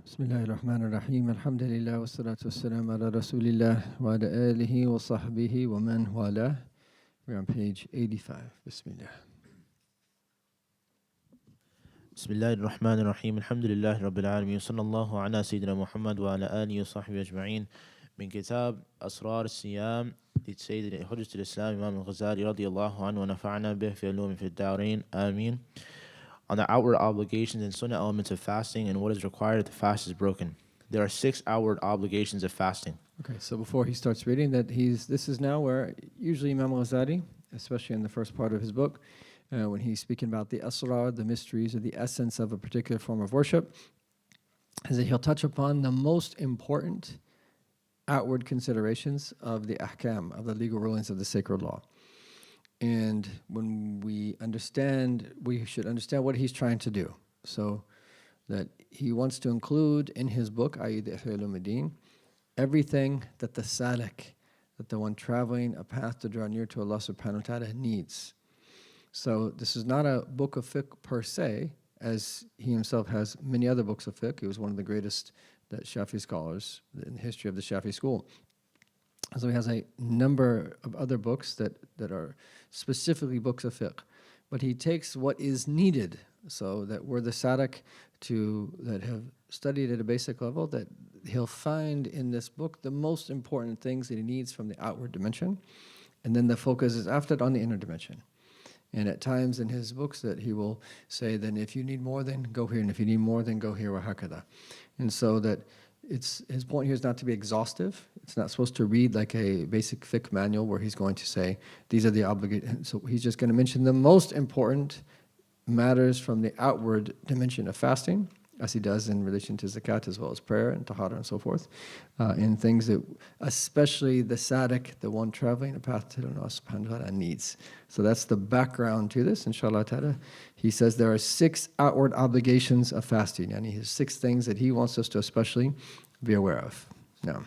Bismillah ar-Rahman ar-Rahim. Alhamdulillah wa salatu wassalam ala Rasulillah wa ala alihi wa sahbihi wa man wala. We're on page 85. Bismillah. Bismillah ar-Rahman ar-Rahim. Alhamdulillah Rabbil Alameen. Sallallahu ala Sayyidina Muhammad wa ala alihi wa sahbihi ajma'in. Min kitab Asrar al-Siyam. Sayyidina Hujjat al-Islam Imam al-Ghazali radiyallahu anhu wa nafa'ana bih fi ulumi fi ad-darain. Ameen. On the outward obligations and sunnah elements of fasting and what is required if the fast is broken. There are 6 outward obligations of fasting. Okay, so before he starts reading, this is now where usually Imam al-Ghazali, especially in the first part of his book, when he's speaking about the asrar, the mysteries, or the essence of a particular form of worship, is that he'll touch upon the most important outward considerations of the ahkam, of the legal rulings of the sacred law. And when we should understand what he's trying to do. So that he wants to include in his book, i.e. the Ihya Ulumuddin, everything that the salik, that the one traveling a path to draw near to Allah subhanahu wa ta'ala needs. So this is not a book of fiqh per se, as he himself has many other books of fiqh. He was one of the greatest Shafi scholars in the history of the Shafi school. So he has a number of other books that are specifically books of fiqh. But he takes what is needed, so that we're the sadak that have studied at a basic level, that he'll find in this book the most important things that he needs from the outward dimension. And then the focus is after that on the inner dimension. And at times in his books that he will say, then if you need more, then go here. And if you need more, then go here, wa hakada. And so that his point here is not to be exhaustive. It's not supposed to read like a basic fiqh manual where he's going to say, these are the obligations. So he's just going to mention the most important matters from the outward dimension of fasting, as he does in relation to zakat as well as prayer and tahara and so forth, in things that especially the sadik, the one traveling a path to Allah subhanahu wa ta'ala, needs. So that's the background to this, inshallah ta'ala. He says there are 6 outward obligations of fasting, and he has 6 things that he wants us to especially be aware of. Now,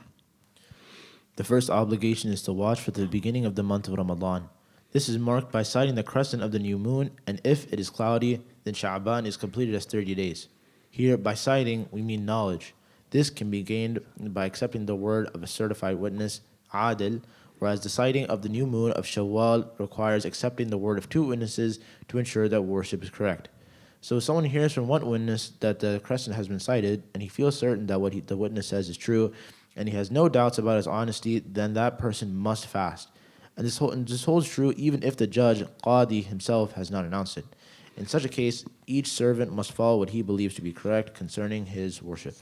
The first obligation is to watch for the beginning of the month of Ramadan. This is marked by sighting the crescent of the new moon, and if it is cloudy, then Sha'ban is completed as 30 days. Here, by sighting, we mean knowledge. This can be gained by accepting the word of a certified witness, adil, whereas the sighting of the new moon of Shawwal requires accepting the word of 2 witnesses to ensure that worship is correct. So if someone hears from one witness that the crescent has been sighted, and he feels certain that what the witness says is true, and he has no doubts about his honesty, then that person must fast. And this holds true even if the judge, Qadi himself, has not announced it. In such a case, each servant must follow what he believes to be correct concerning his worship.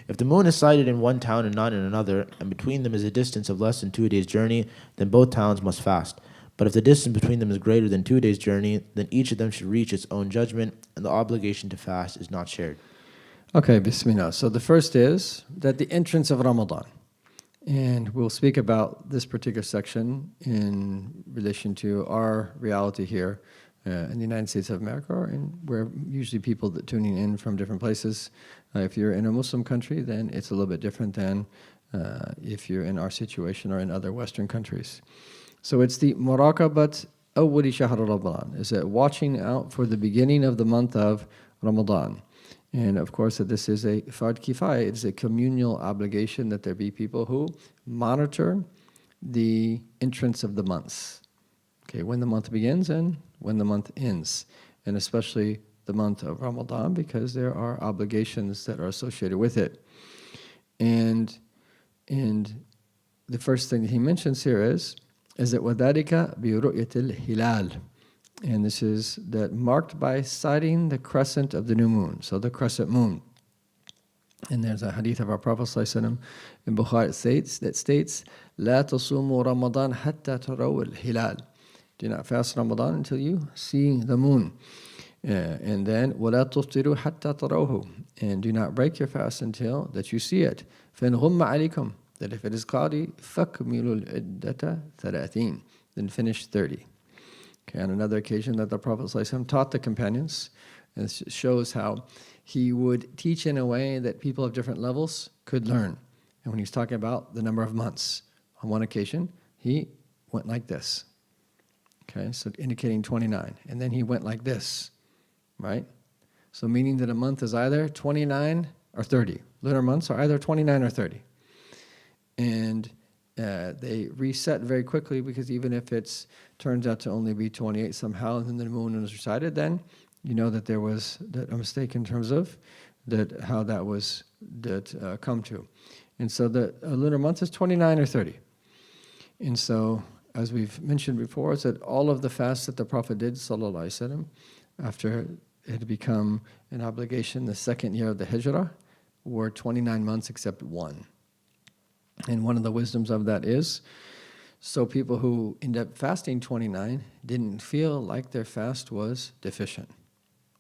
If the moon is sighted in one town and not in another, and between them is a distance of less than 2 days' journey, then both towns must fast. But if the distance between them is greater than 2 days' journey, then each of them should reach its own judgment, and the obligation to fast is not shared. okay, bismillah. So the first is that the entrance of Ramadan. And we'll speak about this particular section in relation to our reality here in the United States of America, or where usually people that tuning in from different places. If you're in a Muslim country, then it's a little bit different than if you're in our situation or in other Western countries. So it's the muraqabat awwali shahr Ramadan, is that watching out for the beginning of the month of Ramadan. And of course, that this is a fard kifaya, it is a communal obligation that there be people who monitor the entrance of the months. Okay, when the month begins and when the month ends, and especially the month of Ramadan, because there are obligations that are associated with it. And the first thing that he mentions here is that وَذَلِكَ بِرُؤْيَةِ الْهِلَالِ, and this is that marked by sighting the crescent of the new moon, so the crescent moon. And there's a hadith of our Prophet ﷺ in Bukhari that states, لا تصوموا رمضان حتى تروا الهلال. Do not fast Ramadan until you see the moon. And then ولا تفطروا حتى تروه, and do not break your fast until that you see it. فإن غم عليكم, that if it is cloudy, فَكْمِلُوا الْعِدَّةَ 30, then finish 30. Okay, on another occasion that the Prophet ﷺ taught the companions, and this shows how he would teach in a way that people of different levels could learn. And when he's talking about the number of months, on one occasion, he went like this. Okay, so indicating 29. And then he went like this, right? So meaning that a month is either 29 or 30. Lunar months are either 29 or 30. And they reset very quickly, because even if it turns out to only be 28 somehow, and then the moon was recited, then you know that there was a mistake in terms of how that was come to. And so the lunar month is 29 or 30. And so, as we've mentioned before, it's that all of the fasts that the Prophet did, sallallahu alaihi wasallam, after it had become an obligation the second year of the Hijrah, were 29 months except one. And one of the wisdoms of that is, so people who end up fasting 29 didn't feel like their fast was deficient.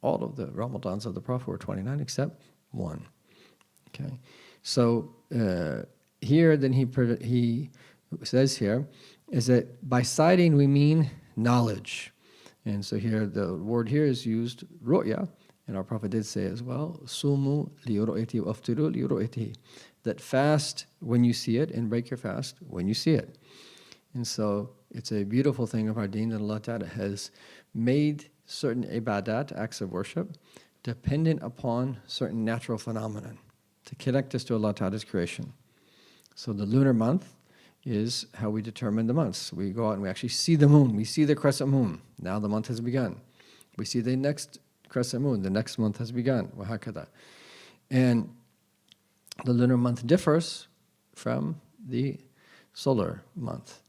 All of the Ramadans of the Prophet were 29 except one. Okay, so here then he says here is that by sighting we mean knowledge. And so here the word here is used ru'ya, and our Prophet did say as well, sumu liyuru'iti wa aftiru liyuru'iti, that fast when you see it and break your fast when you see it. And so it's a beautiful thing of our deen that Allah Ta'ala has made certain ibadat, acts of worship, dependent upon certain natural phenomenon to connect us to Allah Ta'ala's creation. So the lunar month is how we determine the months. We go out and we actually see the moon. We see the crescent moon. Now the month has begun. We see the next crescent moon. The next month has begun. وهكذا. And the lunar month differs from the solar month.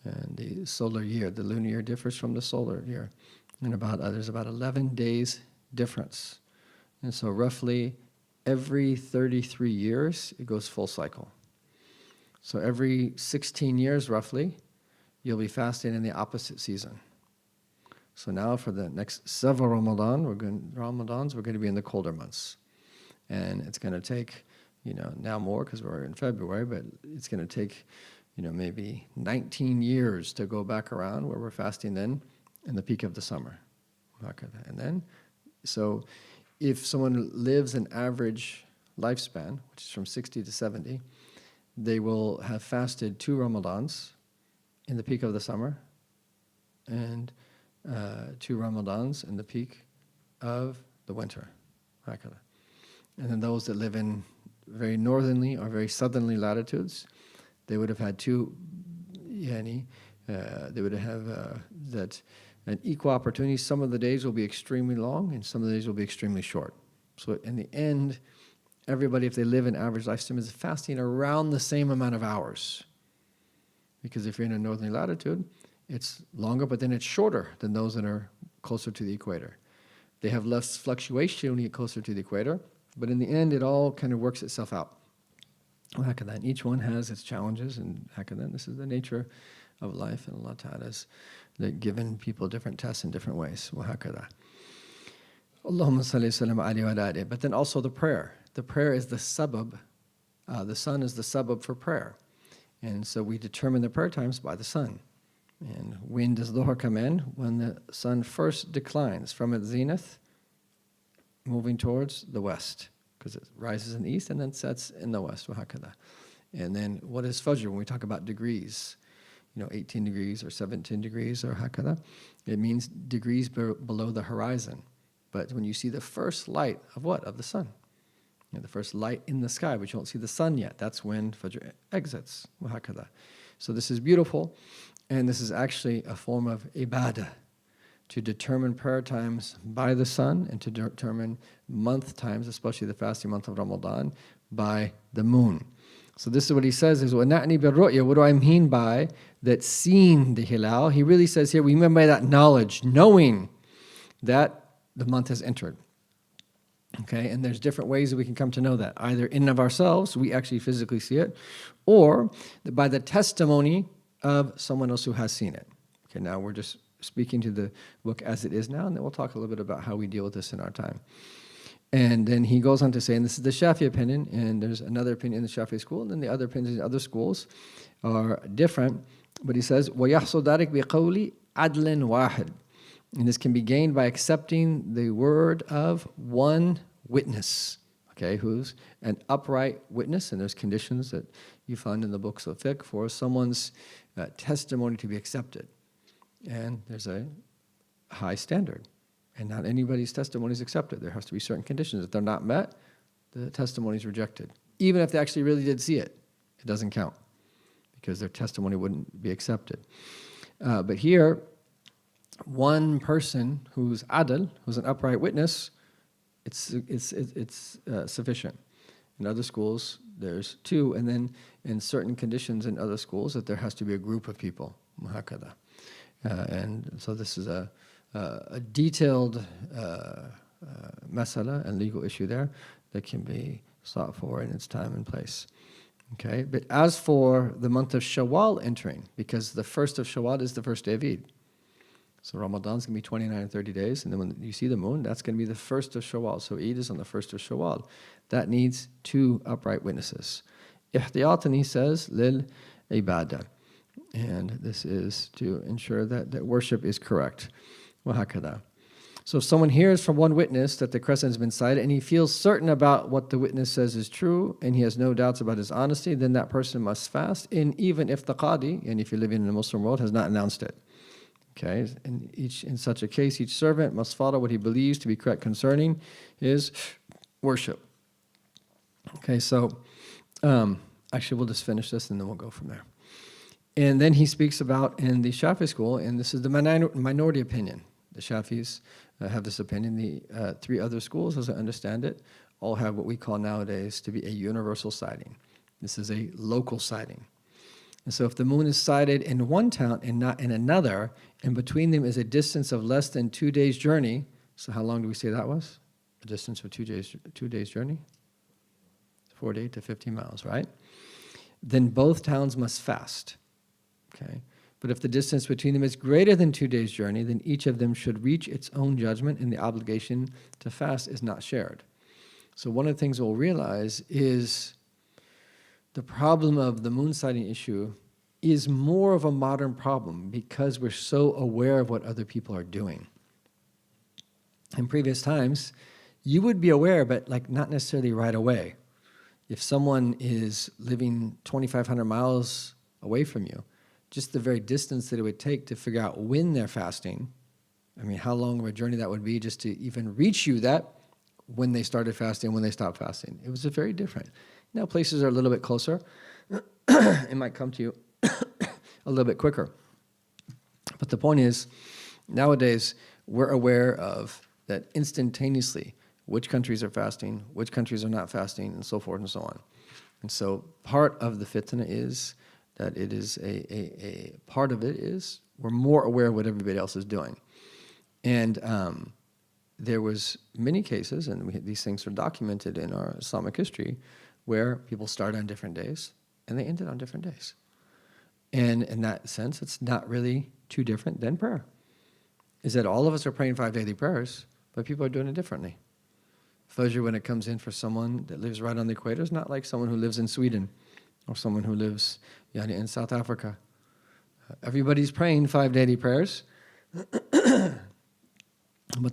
And the solar year, the lunar year differs from the solar year. And there's about 11 days difference. And so roughly every 33 years, it goes full cycle. So every 16 years, roughly, you'll be fasting in the opposite season. So now for the next several Ramadans, we're going to be in the colder months. And it's going to take, now more because we're in February, but it's going to take, maybe 19 years to go back around where we're fasting then in the peak of the summer. And then, so if someone lives an average lifespan, which is from 60 to 70, they will have fasted 2 Ramadans in the peak of the summer and 2 Ramadans in the peak of the winter. And then those that live in very northerly or very southerly latitudes, they would have had 2, they would have an equal opportunity. Some of the days will be extremely long and some of the days will be extremely short. So in the end, everybody, if they live an average lifespan, is fasting around the same amount of hours. Because if you're in a northerly latitude, it's longer, but then it's shorter than those that are closer to the equator. They have less fluctuation when you get closer to the equator, but in the end, it all kind of works itself out. And each one has its challenges, and this is the nature of life, and Allah Ta'ala has given people different tests in different ways. Allahumma salli sallam alayhi wa alihi. But then also the prayer. The prayer is the sabab. The sun is the sabab for prayer. And so we determine the prayer times by the sun. And when does Dhuhr come in? When the sun first declines from its zenith, moving towards the west, because it rises in the east and then sets in the west. And then what is Fajr when we talk about degrees? 18 degrees or 17 degrees or hakada. It means degrees below the horizon. But when you see the first light of what? Of the sun. The first light in the sky, but you don't see the sun yet. That's when Fajr exits. So this is beautiful, and this is actually a form of ibadah, to determine prayer times by the sun and to determine month times, especially the fasting month of Ramadan, by the moon. So this is what he says is, وَنَعْنِي بِالرُّؤْيَا. What do I mean by that seeing the hilal? He really says here, we mean by that knowledge, knowing that the month has entered. Okay, and there's different ways that we can come to know that. Either in and of ourselves, we actually physically see it, or by the testimony of someone else who has seen it. Okay, now we're just speaking to the book as it is now, and then we'll talk a little bit about how we deal with this in our time. And then he goes on to say, and this is the Shafi'i opinion, and there's another opinion in the Shafi'i school, and then the other opinions in other schools are different. But he says, وَيَحْصُلْ ذَلِكَ بِقَوْلِ عَدْلٍ وَاحِدٍ. And this can be gained by accepting the word of one witness, okay, who's an upright witness, and there's conditions that you find in the books of fiqh for someone's testimony to be accepted. And there's a high standard. And not anybody's testimony is accepted. There has to be certain conditions. If they're not met, the testimony is rejected. Even if they actually really did see it, it doesn't count because their testimony wouldn't be accepted. But here, one person who's adl, who's an upright witness, it's sufficient. In other schools, there's two, and then in certain conditions in other schools, that there has to be a group of people, muhakada. And so this is a detailed masala and legal issue there that can be sought for in its time and place. Okay, but as for the month of Shawwal entering, because the first of Shawwal is the first day of Eid. So Ramadan's going to be 29 and 30 days, and then when you see the moon, that's going to be the first of Shawwal. So Eid is on the first of Shawwal. That needs two upright witnesses. Ihtiyatan, he says, lil ibadah. And this is to ensure that worship is correct. Wahakada. So if someone hears from one witness that the crescent has been sighted and he feels certain about what the witness says is true and he has no doubts about his honesty, then that person must fast, even if the qadi, and if you're living in the Muslim world, has not announced it. Okay, in such a case, each servant must follow what he believes to be correct concerning his worship. Okay, so actually we'll just finish this and then we'll go from there. And then he speaks about in the Shafi school, and this is the minority opinion. The Shafis have this opinion. The three other schools, as I understand it, all have what we call nowadays to be a universal sighting. This is a local sighting. And so if the moon is sighted in one town and not in another, and between them is a distance of less than 2 days' journey, so how long do we say that was? A distance of 2 days' journey? 48 to 50 miles, right? Then both towns must fast. Okay. But if the distance between them is greater than 2 days' journey, then each of them should reach its own judgment, and the obligation to fast is not shared. So one of the things we'll realize is the problem of the moon sighting issue is more of a modern problem because we're so aware of what other people are doing. In previous times, you would be aware, but not necessarily right away. If someone is living 2,500 miles away from you, just the very distance that it would take to figure out when they're fasting, I mean, how long of a journey that would be just to even reach you that when they started fasting, when they stopped fasting. It was very different. Now places are a little bit closer. It might come to you a little bit quicker. But the point is, nowadays, we're aware of that instantaneously, which countries are fasting, which countries are not fasting, and so forth and so on. And so part of the fitna is that it is a part of it is we're more aware of what everybody else is doing. And there was many cases, and these things are documented in our Islamic history, where people start on different days and they ended on different days. And in that sense, it's not really too different than prayer. Is that all of us are praying 5 daily prayers, but people are doing it differently. Fajr, when it comes in for someone that lives right on the equator, is not like someone who lives in Sweden or someone who lives in South Africa. Everybody's praying 5 daily prayers, but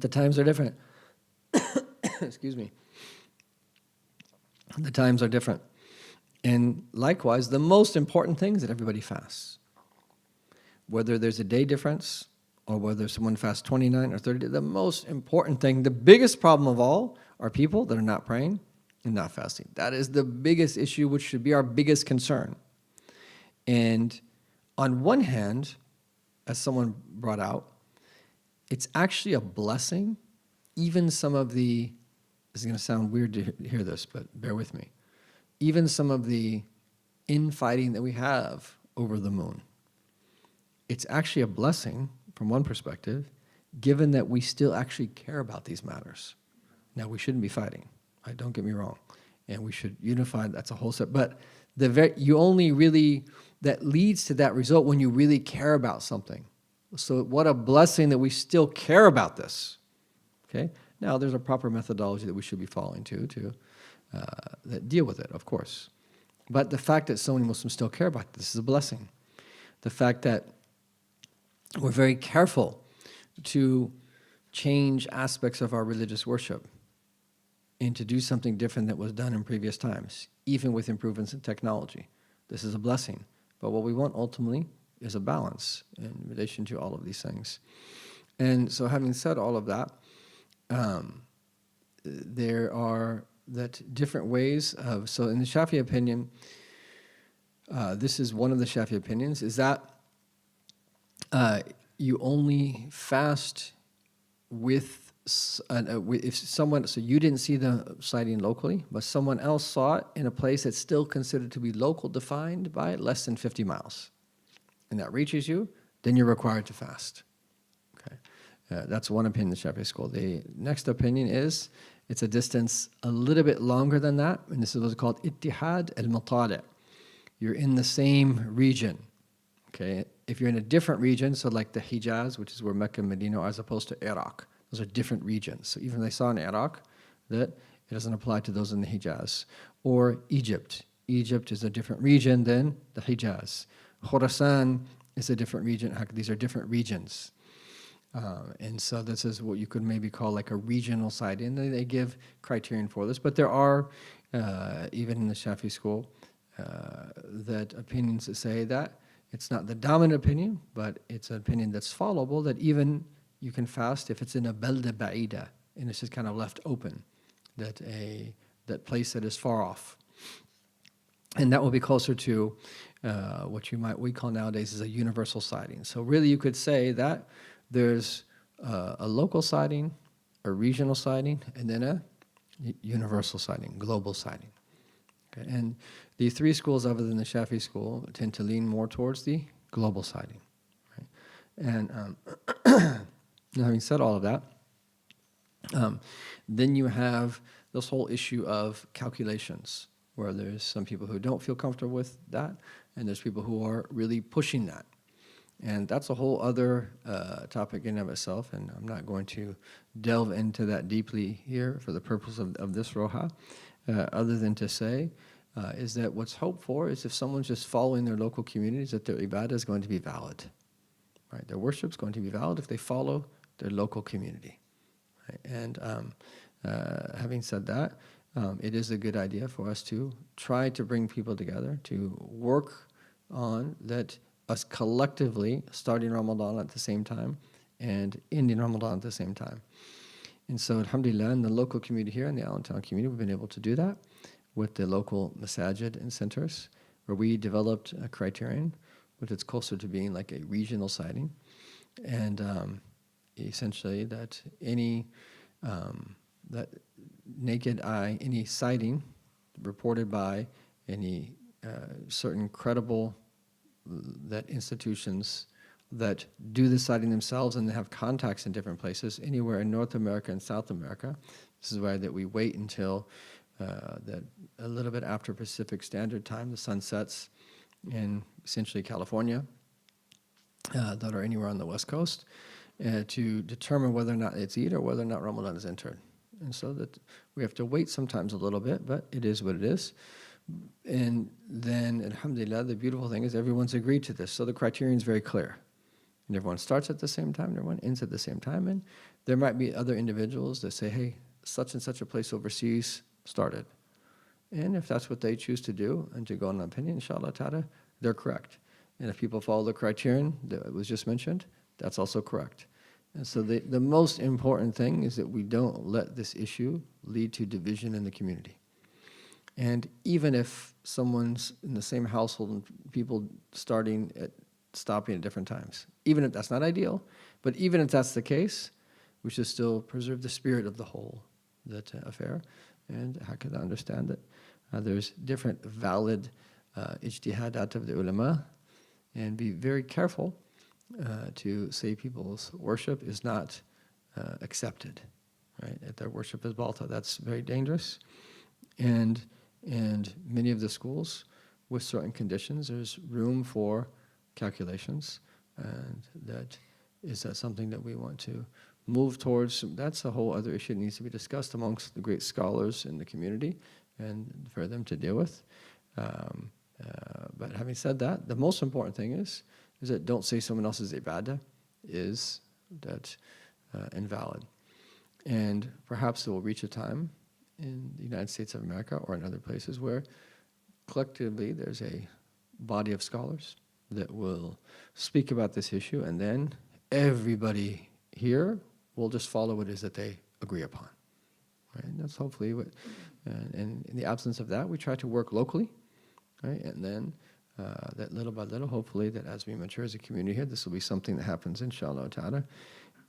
the times are different. Excuse me. The times are different. And likewise, the most important thing is that everybody fasts. Whether there's a day difference or whether someone fasts 29 or 30, the most important thing, the biggest problem of all, are people that are not praying and not fasting. That is the biggest issue, which should be our biggest concern. And on one hand, as someone brought out, it's actually a blessing. Even some of the, this is going to sound weird to hear this, but bear with me. Even some of the infighting that we have over the moon, it's actually a blessing from one perspective, given that we still actually care about these matters. Now, we shouldn't be fighting, right? Don't get me wrong. And we should unify, that's a whole set. But you only really, that leads to that result when you really care about something. So what a blessing that we still care about this. Okay? Now, there's a proper methodology that we should be following to that deal with it, of course. But the fact that so many Muslims still care about this is a blessing. The fact that we're very careful to change aspects of our religious worship and to do something different that was done in previous times, even with improvements in technology. This is a blessing. But what we want ultimately is a balance in relation to all of these things. And so having said all of that, there are that different ways of, so in the Shafi'i opinion, this is one of the Shafi'i opinions, is that you only fast if someone, so you didn't see the sighting locally, but someone else saw it in a place that's still considered to be local, defined by less than 50 miles, and that reaches you, then you're required to fast. Okay, that's one opinion in the Shafi'i school. The next opinion is it's a distance a little bit longer than that, and this is what's called ittihad al-matali'. You're in the same region. Okay, if you're in a different region, so like the Hijaz, which is where Mecca and Medina are, as opposed to Iraq, those are different regions. So even if they saw in Iraq, that it doesn't apply to those in the Hijaz. Or Egypt. Egypt is a different region than the Hijaz. Khorasan is a different region. These are different regions. And so this is what you could maybe call like a regional sighting. And they give criterion for this. But there are, even in the Shafi school, that opinions that say that it's not the dominant opinion, but it's an opinion that's followable, that even you can fast if it's in a balda ba'ida, and it's just kind of left open, that place that is far off. And that will be closer to what we call nowadays is a universal sighting. So really you could say that there's a local sighting, a regional sighting, and then a universal sighting, global sighting. Okay? And the three schools other than the Shafi school tend to lean more towards the global sighting. Right? And having said all of that, then you have this whole issue of calculations, where there's some people who don't feel comfortable with that, and there's people who are really pushing that. And that's a whole other topic in and of itself, and I'm not going to delve into that deeply here for the purpose of this Rawha, other than to say is that what's hoped for is if someone's just following their local communities, that their ibadah is going to be valid. Right? Their worship is going to be valid if they follow their local community. Right? And having said that, it is a good idea for us to try to bring people together, to work on that, us collectively starting Ramadan at the same time and ending Ramadan at the same time. And so, alhamdulillah, in the local community here, in the Allentown community, we've been able to do that with the local masajid and centers, where we developed a criterion, but it's closer to being like a regional sighting. And essentially that any that naked eye, any sighting reported by any certain credible that institutions that do the sighting themselves and they have contacts in different places, anywhere in North America and South America. This is why that we wait until that a little bit after Pacific Standard Time, the sun sets in essentially California, that are anywhere on the West Coast, to determine whether or not it's Eid or whether or not Ramadan is entered. And so that we have to wait sometimes a little bit, but it is what it is. And then, alhamdulillah, the beautiful thing is everyone's agreed to this. So the criterion is very clear. And everyone starts at the same time, and everyone ends at the same time. And there might be other individuals that say, hey, such and such a place overseas started. And if that's what they choose to do and to go on an opinion, inshallah ta'ala, they're correct. And if people follow the criterion that was just mentioned, that's also correct. And so the most important thing is that we don't let this issue lead to division in the community. And even if someone's in the same household and people stopping at different times, even if that's not ideal, but even if that's the case, we should still preserve the spirit of the whole affair. And how can I understand that there's different valid ijtihadat of the ulama, and be very careful to say people's worship is not accepted, right? That their worship is balta. That's very dangerous. And many of the schools, with certain conditions, there's room for calculations, and that is something that we want to move towards. That's a whole other issue that needs to be discussed amongst the great scholars in the community and for them to deal with. But having said that, the most important thing is that don't say someone else's ibadah is that invalid. And perhaps there will reach a time in the United States of America or in other places where collectively there's a body of scholars that will speak about this issue, and then everybody here will just follow what it is that they agree upon. Right? And that's hopefully what, and in the absence of that, we try to work locally, right? And then that little by little, hopefully, that as we mature as a community here, this will be something that happens, inshallah ta'ala.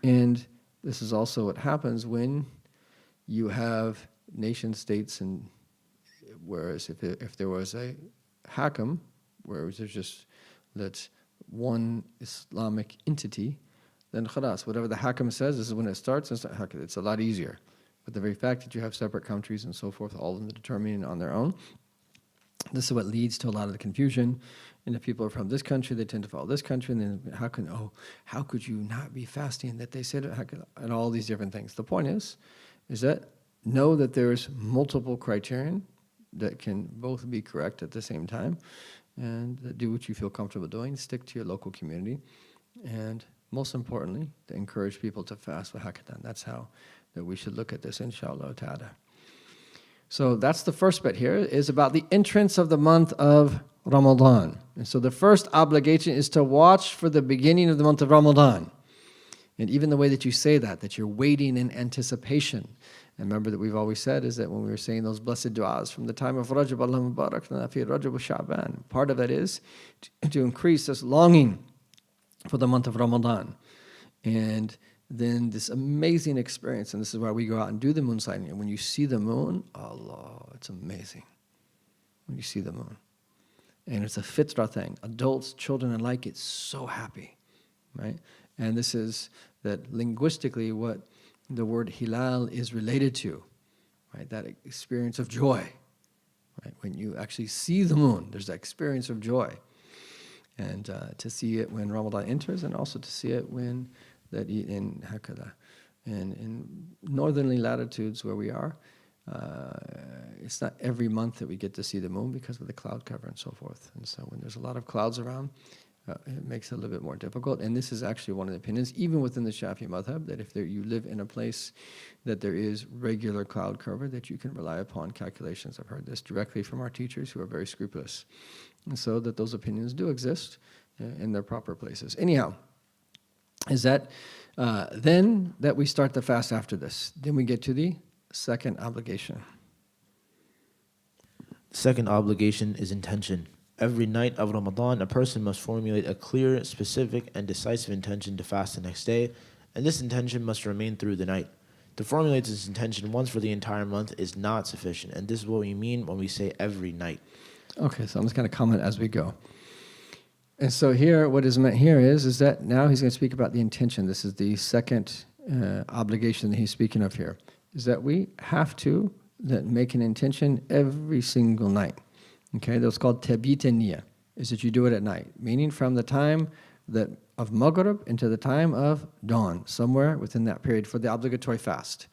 And this is also what happens when you have nation states, and whereas if there was a hakam, where there's just that one Islamic entity, then khalas, whatever the hakam says, this is when it starts, it's a lot easier. But the very fact that you have separate countries and so forth, all of them determining on their own, this is what leads to a lot of the confusion. And if people are from this country, they tend to follow this country, and then how could you not be fasting? That they said, and all these different things. The point is that know that there's multiple criterion that can both be correct at the same time, and do what you feel comfortable doing. Stick to your local community, and most importantly, to encourage people to fast with hakatan. That's how that we should look at this, inshallah ta'ala. So that's the first bit here, is about the entrance of the month of Ramadan. And so the first obligation is to watch for the beginning of the month of Ramadan. And even the way that you say that you're waiting in anticipation. And remember that we've always said is that when we were saying those blessed du'as from the time of Rajab, Allahumma barak lana fi Rajab wa Sha'ban, part of that is to increase this longing for the month of Ramadan. And then this amazing experience, and this is why we go out and do the moon sighting. And when you see the moon, Allah, it's amazing when you see the moon. And it's a fitra thing. Adults, children alike get so happy, right? And this is that linguistically what the word hilal is related to, right? That experience of joy, right? When you actually see the moon, there's that experience of joy. And to see it when Ramadan enters, and also to see it when that in hakada. And in northerly latitudes where we are, it's not every month that we get to see the moon because of the cloud cover and so forth. And so when there's a lot of clouds around, it makes it a little bit more difficult. And this is actually one of the opinions, even within the Shafi'i madhab, that if you live in a place that there is regular cloud cover, that you can rely upon calculations. I've heard this directly from our teachers who are very scrupulous. And so that those opinions do exist in their proper places. Anyhow, is that then that we start the fast after this. Then we get to the second obligation. The second obligation is intention. Every night of Ramadan, a person must formulate a clear, specific, and decisive intention to fast the next day, and this intention must remain through the night. To formulate this intention once for the entire month is not sufficient, and this is what we mean when we say every night. Okay, so I'm just going to comment as we go. And so here, what is meant here is that now he's going to speak about the intention. This is the second obligation that he's speaking of here, is that we have to make an intention every single night. Okay, that's called tabit niyya, is that you do it at night, meaning from the time of Maghrib into the time of dawn, somewhere within that period for the obligatory fast.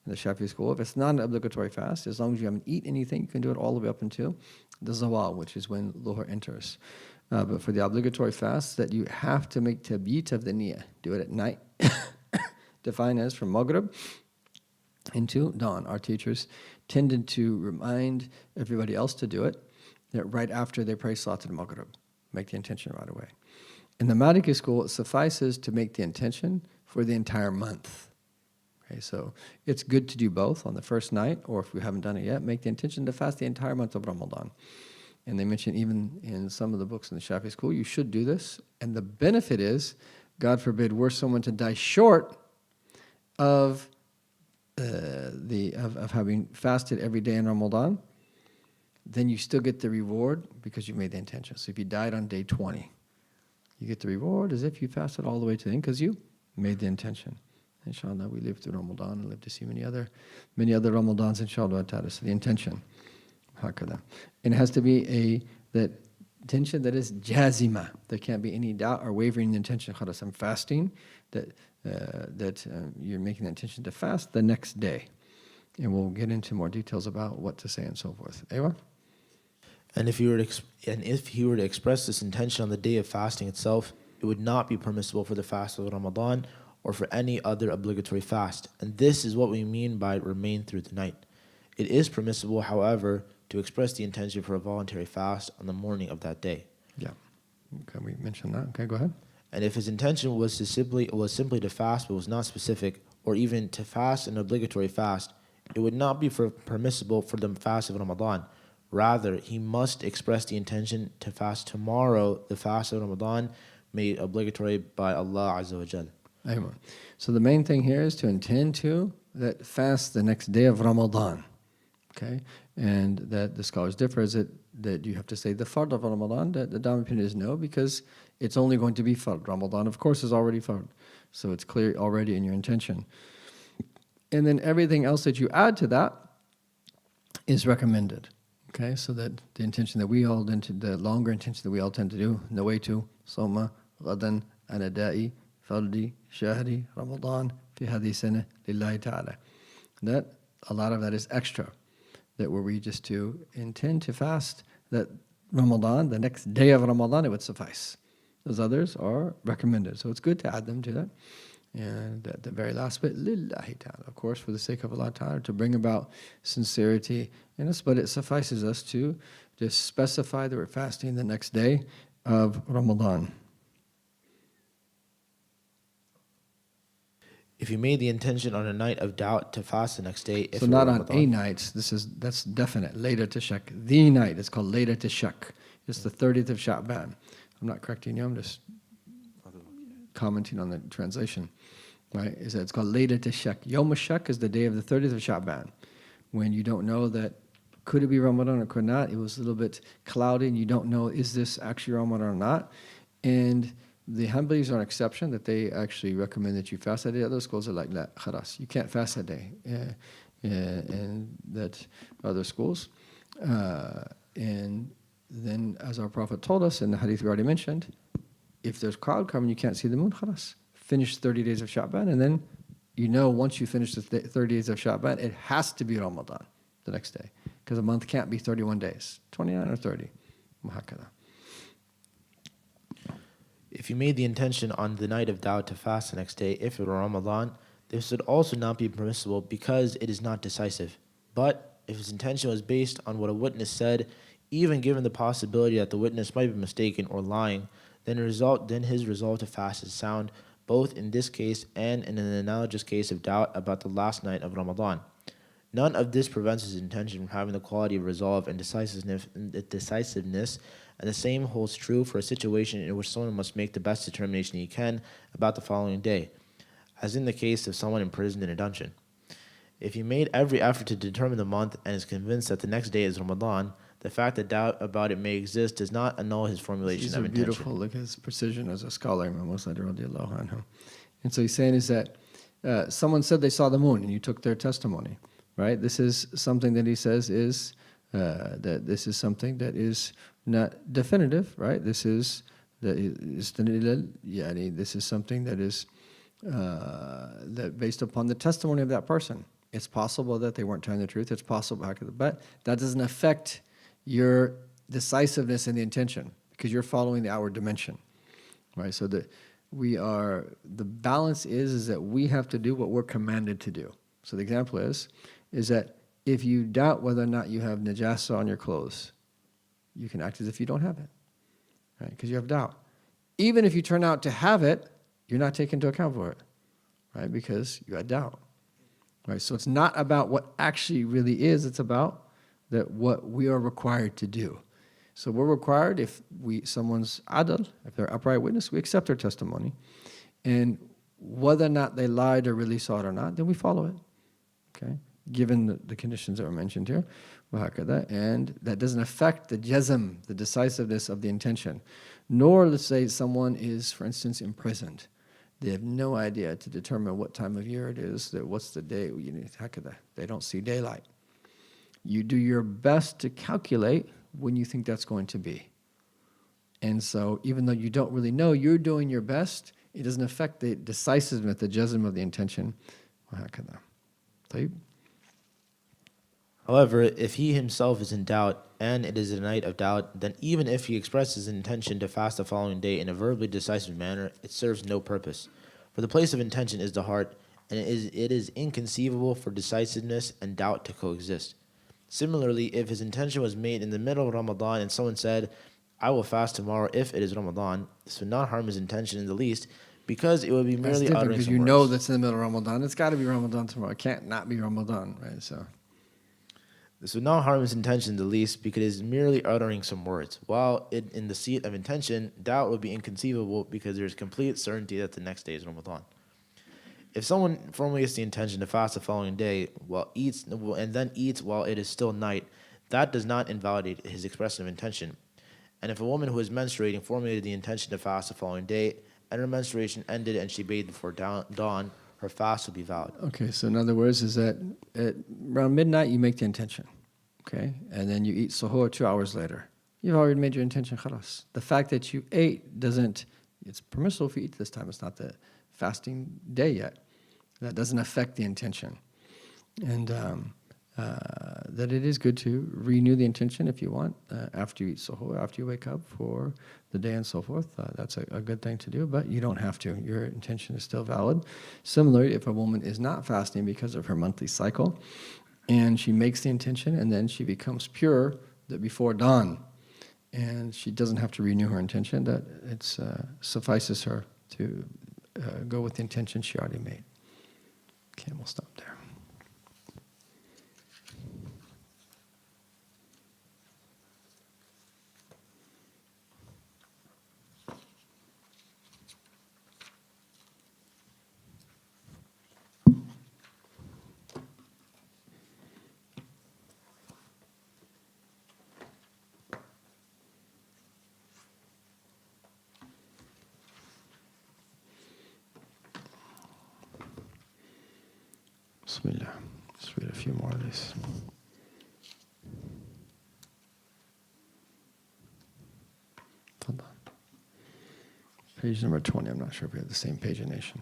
In the Shafi'i school, if it's not an obligatory fast, as long as you haven't eaten anything, you can do it all the way up until the zawal, which is when Luhr enters. But for the obligatory fast, that you have to make tabit of the niyyah, do it at night, defined as from Maghrib into dawn. Our teachers tended to remind everybody else to do it, that right after they pray Salat al-Maghrib, make the intention right away. In the Maliki school, it suffices to make the intention for the entire month. Okay, so it's good to do both on the first night, or if we haven't done it yet, make the intention to fast the entire month of Ramadan. And they mention even in some of the books in the Shafi'i school, you should do this. And the benefit is, God forbid, were someone to die short of having fasted every day in Ramadan, then you still get the reward because you made the intention. So if you died on day 20, you get the reward as if you fasted all the way to the end because you made the intention. Inshallah, we live through Ramadan and live to see many other Ramadans, inshallah ta'ala. So the intention. And it has to be that intention that is jazima. There can't be any doubt or wavering in the intention. Khalas, I'm fasting, that you're making the intention to fast the next day. And we'll get into more details about what to say and so forth. Aywa? And if he were to express this intention on the day of fasting itself, it would not be permissible for the fast of Ramadan or for any other obligatory fast. And this is what we mean by remain through the night. It is permissible, however, to express the intention for a voluntary fast on the morning of that day. Yeah. Okay, we mentioned that. Okay, go ahead. And if his intention was simply to fast but was not specific, or even to fast an obligatory fast, it would not be permissible for the fast of Ramadan. Rather, he must express the intention to fast tomorrow, the fast of Ramadan, made obligatory by Allah Azza wa Jal. Ayman. So the main thing here is to intend to that fast the next day of Ramadan. Okay? And that the scholars differ is that you have to say the fard of Ramadan. That the dominant opinion is no, because it's only going to be fard. Ramadan, of course, is already fard. So it's clear already in your intention. And then everything else that you add to that is recommended. Okay? So that the intention that we all the longer intention that we all tend to do, nawaitu, soma, ghadan, anadai, fardi, shahri, Ramadan, fi hadhi sana, lillahi ta'ala. That, a lot of that is extra. That were we just to intend to fast that Ramadan, the next day of Ramadan, it would suffice. Those others are recommended. So it's good to add them to that. And at the very last bit, lillahi ta'ala, of course, for the sake of Allah ta'ala, to bring about sincerity in us. But it suffices us to just specify that we're fasting the next day of Ramadan. If you made the intention on a night of doubt to fast the next day, if So it not were on Ramadan, a night, that's definite, later to shak. The night, it's called later to shak. It's the 30th of Sha'ban. I'm not correcting you, I'm just commenting on the translation. Right? Is that it's called later to shak. Yom shak is the day of the 30th of Sha'ban, when you don't know that could it be Ramadan or could not. It was a little bit cloudy and you don't know, is this actually Ramadan or not? And the Hanbalis are an exception, that they actually recommend that you fast that day. Other schools are like, la, khalas, you can't fast that day. And that other schools. And then, as our Prophet told us in the hadith we already mentioned, if there's cloud cover and you can't see the moon, khalas, finish 30 days of Sha'ban, and then you know once you finish the 30 days of Sha'ban, it has to be Ramadan the next day. Because a month can't be 31 days, 29 or 30. Muhakkada. if you made the intention on the night of doubt to fast the next day, if it were Ramadan, this would also not be permissible because it is not decisive. But if his intention was based on what a witness said, even given the possibility that the witness might be mistaken or lying, then his resolve to fast is sound, both in this case and in an analogous case of doubt about the last night of Ramadan. None of this prevents his intention from having the quality of resolve and decisiveness, and the same holds true for a situation in which someone must make the best determination he can about the following day, as in the case of someone imprisoned in a dungeon. If he made every effort to determine the month and is convinced that the next day is Ramadan, the fact that doubt about it may exist does not annul his formulation These of are intention. beautiful. Look at his precision as a scholar, Imam Moonsighting radiallahu anhu. And so he's saying is that someone said they saw the moon and you took their testimony, right? This is something that he says is that this is something that is not definitive, right? This is this is something that is that based upon the testimony of that person. It's possible that they weren't telling the truth. It's possible, but that doesn't affect your decisiveness in the intention because you're following the outward dimension, right? So that the balance is that we have to do what we're commanded to do. So the example is that if you doubt whether or not you have najasa on your clothes, you can act as if you don't have it, right? Because you have doubt. Even if you turn out to have it, you're not taken into account for it, right? Because you had doubt, right? So it's not about what actually really is. It's about that what we are required to do. So we're required, if someone's adl, if they're upright witness, we accept their testimony. And whether or not they lied or really saw it or not, then we follow it, okay? Given the conditions that were mentioned here. And that doesn't affect the jazm, the decisiveness of the intention. Nor, let's say, someone is, for instance, imprisoned. They have no idea to determine what time of year it is, what's the day, they don't see daylight. You do your best to calculate when you think that's going to be. And so even though you don't really know, you're doing your best, it doesn't affect the decisiveness, the jazm of the intention. However, if he himself is in doubt, and it is a night of doubt, then even if he expresses his intention to fast the following day in a verbally decisive manner, it serves no purpose. For the place of intention is the heart, and it is inconceivable for decisiveness and doubt to coexist. Similarly, if his intention was made in the middle of Ramadan and someone said, I will fast tomorrow if it is Ramadan, this would not harm his intention in the least, because it would be That's merely different uttering because some you know words. that's in the middle of Ramadan. It's got to be Ramadan tomorrow. It can't not be Ramadan, right? So, This would not harm his intention the least because it is merely uttering some words. While in the seat of intention, doubt would be inconceivable because there is complete certainty that the next day is Ramadan. If someone formulates the intention to fast the following day and then eats while it is still night, that does not invalidate his expression of intention. And if a woman who is menstruating formulated the intention to fast the following day and her menstruation ended and she bathed before dawn, her fast would be valid. okay, so in other words, is that at around midnight you make the intention, okay? And then you eat suhoor 2 hours later. You've already made your intention, khalas. The fact that you ate doesn't, it's permissible if you eat this time. It's not the fasting day yet. That doesn't affect the intention. And that it is good to renew the intention if you want after you eat suhoor, after you wake up for the day and so forth. That's a good thing to do, but you don't have to. Your intention is still valid. Similarly, if a woman is not fasting because of her monthly cycle and she makes the intention and then she becomes pure before dawn and she doesn't have to renew her intention, that it suffices her to go with the intention she already made. Okay, we'll stop there. Bismillah. Let's read a few more of these. Hold on. Page number 20. I'm not sure if we have the same pagination.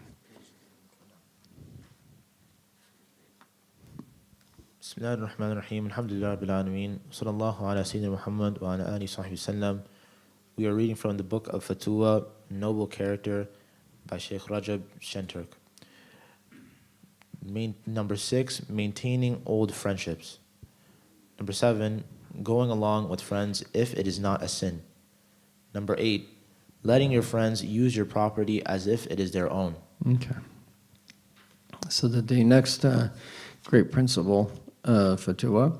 Bismillah ar-Rahman ar-Rahim. Alhamdulillah Rabbil Alameen. Sallallahu ala Sayyidina Muhammad wa ala alihi sahbihi sallam. We are reading from the book of Fatwa, Noble Character, by Sheikh Rajab Shenturk. Number 6, maintaining old friendships. Number 7, going along with friends if it is not a sin. Number 8, letting your friends use your property as if it is their own. Okay. So the next great principle of fatwa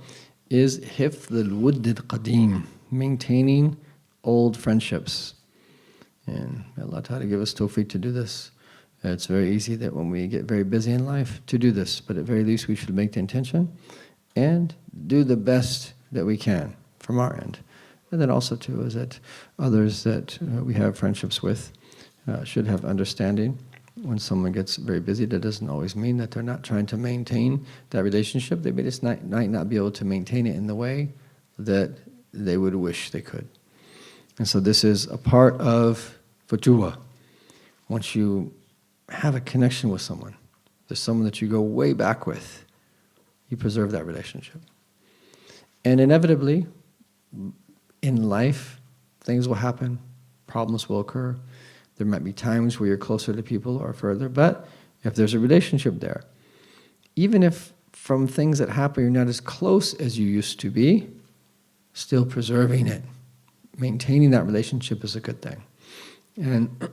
is hifdh al-wudd al-qadim, maintaining old friendships. And may Allah Ta'ala give us tawfiq to do this. It's very easy that when we get very busy in life to do this, but at very least we should make the intention and do the best that we can from our end. And then also too is that others that we have friendships with should have understanding. When someone gets very busy, that doesn't always mean that they're not trying to maintain that relationship. They may just might not be able to maintain it in the way that they would wish they could. And so this is a part of fatwa. Once you have a connection with someone, there's someone that you go way back with, you preserve that relationship. And inevitably, in life, things will happen, problems will occur. There might be times where you're closer to people or further, but if there's a relationship there, even if from things that happen you're not as close as you used to be, still preserving it, maintaining that relationship is a good thing. And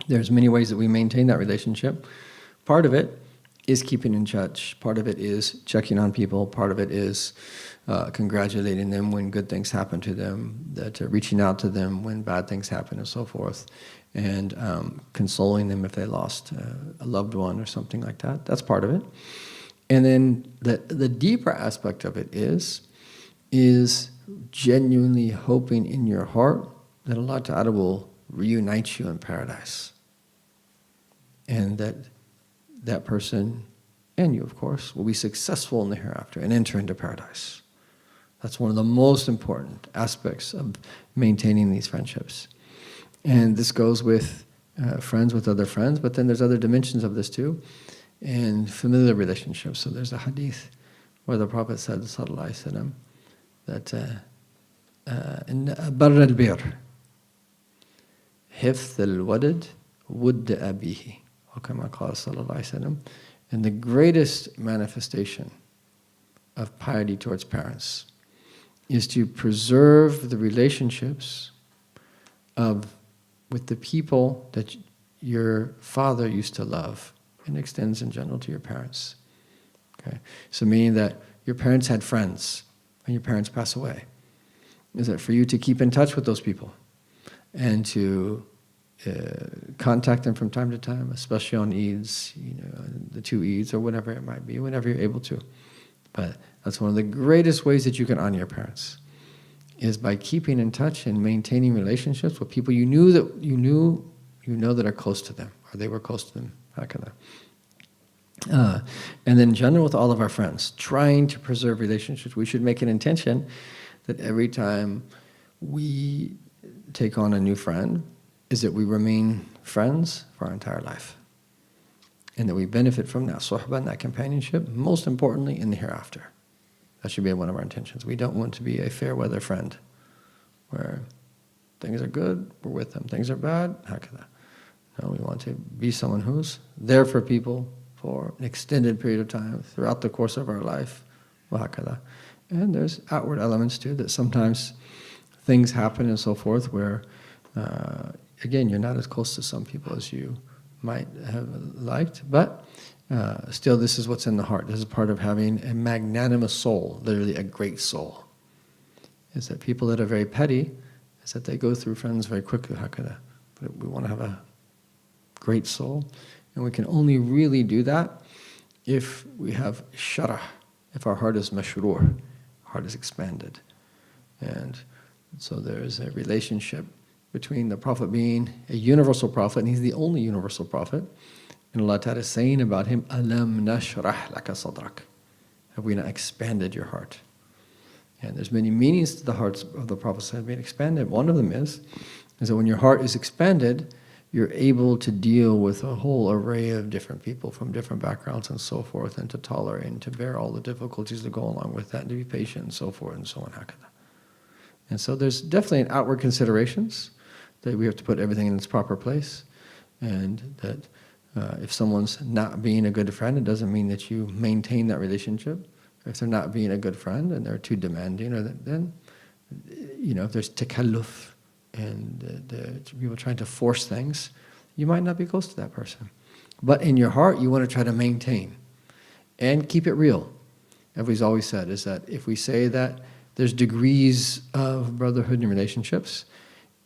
there's many ways that we maintain that relationship. Part of it is keeping in touch. Part of it is checking on people. Part of it is congratulating them when good things happen to them, reaching out to them when bad things happen and so forth, and consoling them if they lost a loved one or something like that. That's part of it. And then the deeper aspect of it is genuinely hoping in your heart that Allah Ta'ala will reunite you in paradise. And that person, and you of course, will be successful in the hereafter and enter into paradise. That's one of the most important aspects of maintaining these friendships. And this goes with friends with other friends, but then there's other dimensions of this too, and familiar relationships. So there's a hadith where the Prophet said, sallallahu alaihi wasallam, that in barr al-bir, hifth al-walad wudd abihi, or kama qala sallallahu alaihi wasallam, and the greatest manifestation of piety towards parents is to preserve the relationships with the people that your father used to love, and extends in general to your parents. Okay, so meaning that your parents had friends and your parents pass away. Is that for you to keep in touch with those people and to contact them from time to time, especially on Eids, the 2 Eids or whatever it might be, whenever you're able to. But that's one of the greatest ways that you can honor your parents, is by keeping in touch and maintaining relationships with people you know that are close to them, or they were close to them. And then in general with all of our friends, trying to preserve relationships. We should make an intention that every time we take on a new friend, is that we remain friends for our entire life. And that we benefit from that suhbah and that companionship, most importantly in the hereafter. That should be one of our intentions. We don't want to be a fair weather friend, where things are good, we're with them. Things are bad, no, we want to be someone who's there for people for an extended period of time throughout the course of our life. And there's outward elements too, that sometimes things happen and so forth where, again, you're not as close to some people as you might have liked, but still this is what's in the heart. This is part of having a magnanimous soul, literally a great soul. Is that people that are very petty, is that they go through friends very quickly. But we want to have a great soul, and we can only really do that if we have sharah, if our heart is mashroor, heart is expanded. And so there is a relationship between the Prophet being a universal prophet, and he's the only universal prophet, and Allah Ta'ala is saying about him, Alam nashrah laka sadrak. Have we not expanded your heart? And there's many meanings to the hearts of the Prophet being expanded. One of them is that when your heart is expanded, you're able to deal with a whole array of different people from different backgrounds and so forth, and to tolerate and to bear all the difficulties that go along with that, and to be patient and so forth and so on. And so there's definitely an outward considerations that we have to put everything in its proper place, and that if someone's not being a good friend, it doesn't mean that you maintain that relationship. If they're not being a good friend and they're too demanding, or then, if there's takalluf, and the people trying to force things, you might not be close to that person. But in your heart, you want to try to maintain and keep it real. Everybody's always said is that if we say that there's degrees of brotherhood in relationships,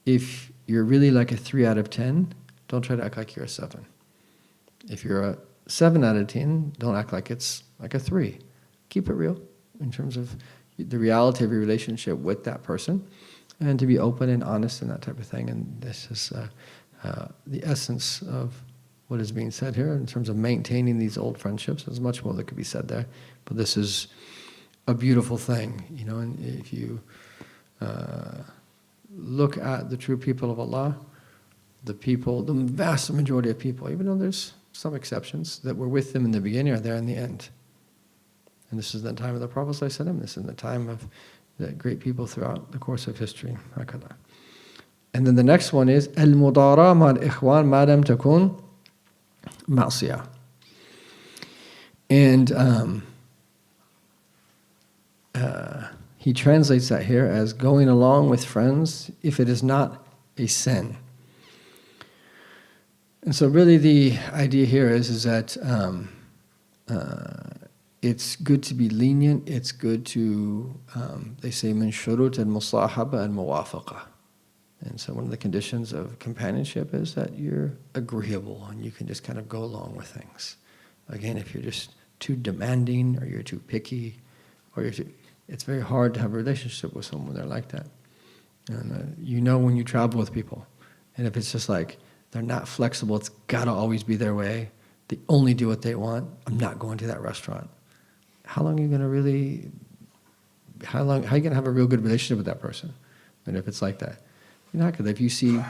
if you're really like a 3 out of 10, don't try to act like you're a 7. If you're a 7 out of 10, don't act like it's like a 3. Keep it real in terms of the reality of your relationship with that person, and to be open and honest and that type of thing. And this is the essence of what is being said here in terms of maintaining these old friendships. There's much more that could be said there, but this is a beautiful thing, and if you look at the true people of Allah, the vast majority of people, even though there's some exceptions, that were with them in the beginning are there in the end. And this is the time of the Prophet ﷺ, this is the time of the great people throughout the course of history. And then the next one is al-mudara ma'al ikhwan ma lam takun ma'siyah. And he translates that here as going along with friends if it is not a sin. And so really the idea here is that it's good to be lenient. It's good to, they say, min shurut al-musahaba al-muwafaqa. And so one of the conditions of companionship is that you're agreeable and you can just kind of go along with things. Again, if you're just too demanding or you're too picky, or it's very hard to have a relationship with someone they're like that. And when you travel with people, and if it's just like they're not flexible, it's got to always be their way, they only do what they want, I'm not going to that restaurant. How are you going to have a real good relationship with that person? And if it's like that, because if you see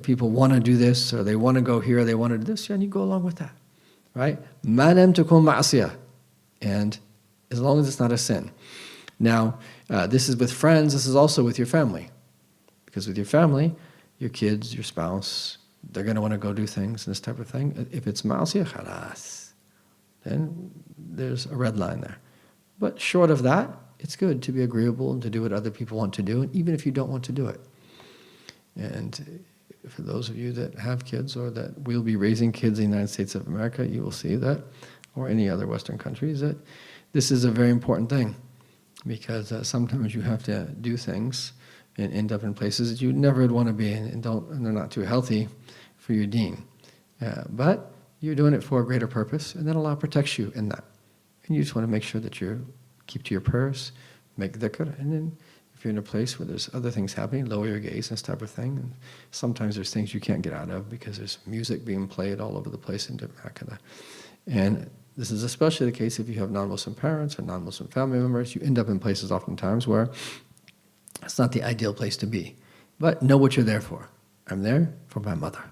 people want to do this, or they want to go here, or they want to do this, and you go along with that, right? Ma lam takun ma'siyah, and as long as it's not a sin. Now, this is with friends. This is also with your family, because with your family, your kids, your spouse, they're going to want to go do things and this type of thing. If it's ma'siyah, khalas, then there's a red line there. But short of that, it's good to be agreeable and to do what other people want to do, even if you don't want to do it. And for those of you that have kids or that will be raising kids in the United States of America, you will see that, or any other Western countries, that this is a very important thing, because sometimes you have to do things and end up in places that you never would want to be in, and they're not too healthy for your deen. But you're doing it for a greater purpose, and then Allah protects you in that. And you just want to make sure that you keep to your prayers, make dhikr, and then if you're in a place where there's other things happening, lower your gaze and this type of thing. And sometimes there's things you can't get out of because there's music being played all over the place in different. And this is especially the case if you have non-Muslim parents or non-Muslim family members. You end up in places oftentimes where it's not the ideal place to be. But know what you're there for. I'm there for my mother.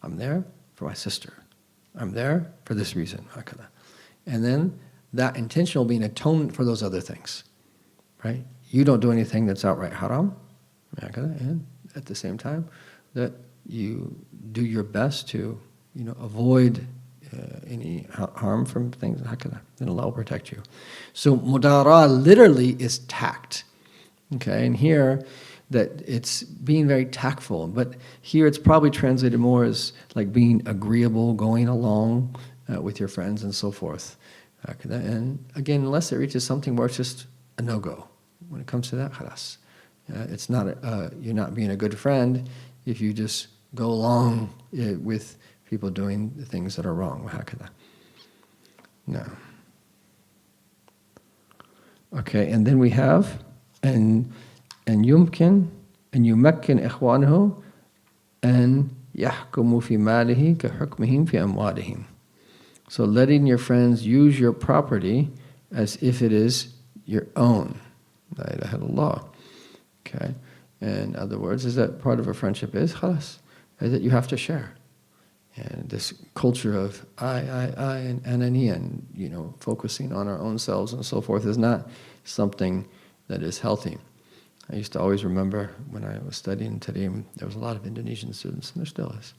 I'm there for my sister. I'm there for this reason. And then that intention will be an atonement for those other things. Right? You don't do anything that's outright haram. And at the same time, that you do your best to avoid any harm from things. Then Allah will protect you. So mudara literally is tact. Okay, and here that it's being very tactful, but here it's probably translated more as like being agreeable, going along with your friends and so forth. And again, unless it reaches something where it's just a no-go. When it comes to that, khalas. It's not you're not being a good friend if you just go along with people doing the things that are wrong. No. Okay, and then we have and يمكن أن يمكن إخوانه أن يحكموا في ماله كحكمهم في أموالهم. So letting your friends use your property as if it is your own. La ilaha illallah. Okay. In other words, is that part of a friendship is khalas, is that you have to share. And this culture of I, and anani, and focusing on our own selves and so forth is not something that is healthy. I used to always remember when I was studying Tarim, there was a lot of Indonesian students, and there still is.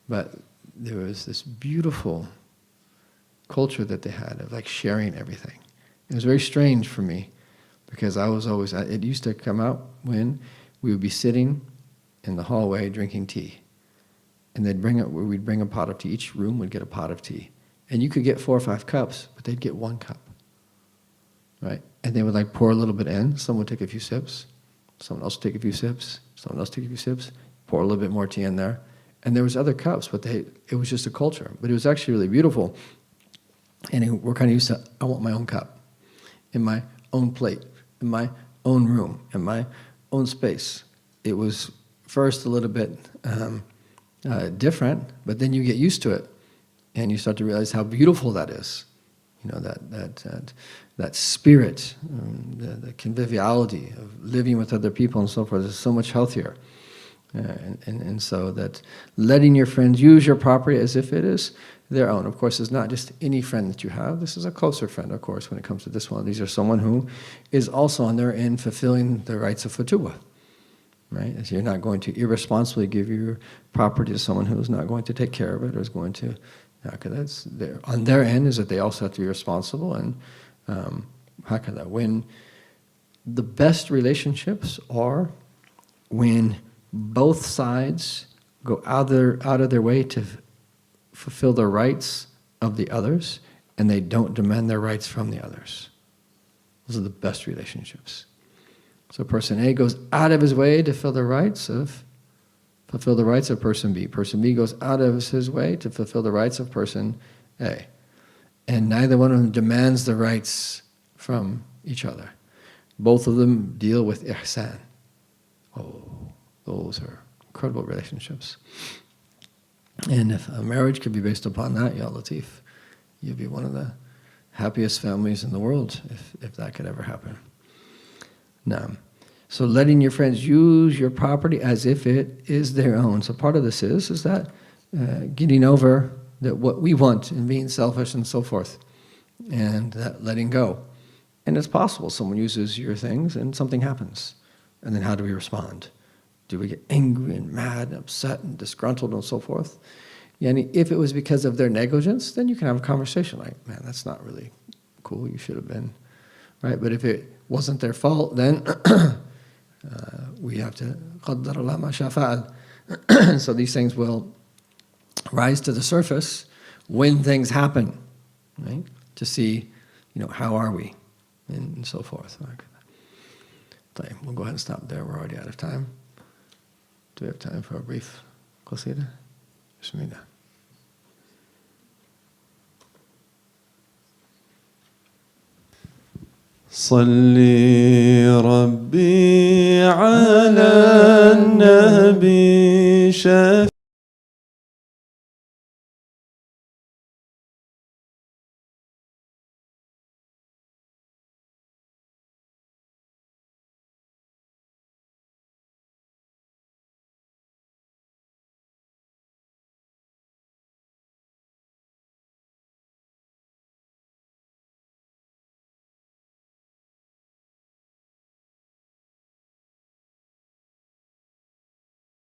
But there was this beautiful culture that they had of like sharing everything. It was very strange for me because I was always, it used to come out when we would be sitting in the hallway drinking tea. And we'd bring a pot of tea. Each room would get a pot of tea. And you could get 4 or 5 cups, but they'd get 1 cup. Right? And they would like pour a little bit in. Someone would take a few sips. Someone else would take a few sips. Someone else take a few sips. Pour a little bit more tea in there. And there was other cups, but it was just a culture. But it was actually really beautiful. And we're kind of used to, I want my own cup, in my own plate, in my own room, in my own space. It was first a little bit different, but then you get used to it. And you start to realize how beautiful that is. That spirit, the conviviality of living with other people and so forth is so much healthier. And so that letting your friends use your property as if it is their own. Of course, it's not just any friend that you have. This is a closer friend, of course, when it comes to this one. These are someone who is also on their end fulfilling the rights of futuwah. Right? So you're not going to irresponsibly give your property to someone who's not going to take care of it or is going to... That's on their end is that they also have to be responsible, and when the best relationships are when both sides go out of their way to fulfill the rights of the others, and they don't demand their rights from the others. Those are the best relationships. So person A goes out of his way to fulfill the rights of person B. Person B goes out of his way to fulfill the rights of person A. And neither one of them demands the rights from each other. Both of them deal with ihsan. Oh, those are incredible relationships. And if a marriage could be based upon that, Ya Latif, you'd be one of the happiest families in the world if that could ever happen. Now, so letting your friends use your property as if it is their own. So part of this is that getting over that what we want and being selfish and so forth, and that letting go. And it's possible someone uses your things and something happens. And then how do we respond? Do we get angry and mad and upset and disgruntled and so forth? Yani if it was because of their negligence, then you can have a conversation like, man, that's not really cool, you should have been, right? But if it wasn't their fault, then we have to قَدَّرَ اللَّهُ مَا شَاءَ فَعَلَ. So these things will rise to the surface when things happen, right? To see, how are we, and so forth. Okay. We'll go ahead and stop there. We're already out of time. Do we have time for a brief qasida? Bismillah. صلي ربي على النبي شفيع